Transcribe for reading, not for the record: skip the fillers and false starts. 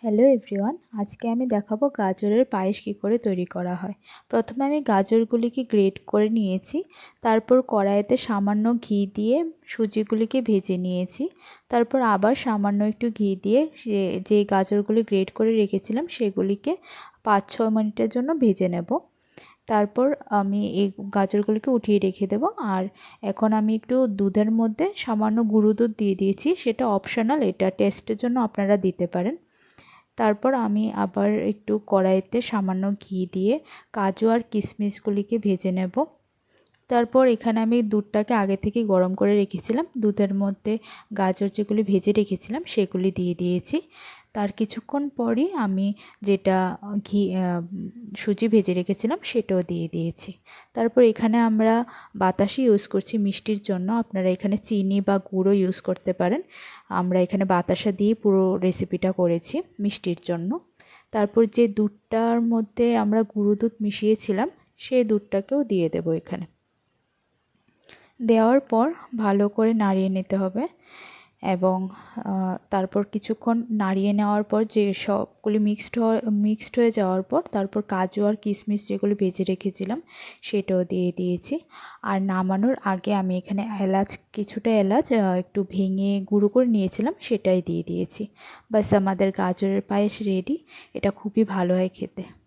Hello everyone, আজকে আমি দেখাবো গাজরের পায়েস কী করে তৈরি করা হয়। প্রথমে আমি গাজরগুলিকে গ্রেট করে নিয়েছি, তারপর কড়াইতে সামান্য ঘি দিয়ে সুজিগুলিকে ভেজে নিয়েছি। তারপর আবার সামান্য একটু ঘি দিয়ে যে গাজরগুলি গ্রেট করে রেখেছিলাম সেগুলিকে 5-6 মিনিটের জন্য ভেজে নেব। তারপর আমি এই গাজরগুলিকে উঠিয়ে রেখে দেব। আর এখন আমি একটু দুধের মধ্যে সামান্য গুঁড়ো দুধ দিয়ে দিয়েছি, সেটা অপশনাল, এটা টেস্টের জন্য আপনারা দিতে পারেন। তারপর আমি আবার একটু কড়াইতে সামান্য ঘি দিয়ে কাজু আর কিশমিশগুলিকে ভেজে নেব। তারপর এখানে আমি দুধটাকে আগে থেকে গরম করে রেখেছিলাম, দুধের মধ্যে গাজর যেগুলি ভেজে রেখেছিলাম সেগুলি দিয়ে দিয়েছি। তার কিছুক্ষণ পরই আমি যেটা সুজি ভেজে রেখেছিলাম সেটাও দিয়ে দিয়েছি। তারপর এখানে আমরা বাতাসি ইউজ করছি মিষ্টির জন্য, আপনারা এখানে চিনি বা গুঁড়ো ইউজ করতে পারেন। আমরা এখানে বাতাসা দিয়ে পুরো রেসিপিটা করেছি মিষ্টির জন্য। তারপর যে দুধটার মধ্যে আমরা গুঁড়ো দুধ মিশিয়েছিলাম সেই দুধটাকেও দিয়ে দেবো এখানে। দেওয়ার পর ভালো করে নাড়িয়ে নিতে হবে এবং তারপর কিছুক্ষণ নাড়িয়ে নেওয়ার পর যে সবগুলি মিক্সড হয়ে যাওয়ার পর তারপর কাজু আর কিশমিশ যেগুলি ভেজে রেখেছিলাম সেটাও দিয়ে দিয়েছি। আর নামানোর আগে আমি এখানে কিছুটা এলাচ একটু ভেঙে গুঁড়ো করে নিয়েছিলাম, সেটাই দিয়ে দিয়েছি। ব্যাস আমাদের গাজরের পায়েস রেডি। এটা খুবই ভালো হয় খেতে।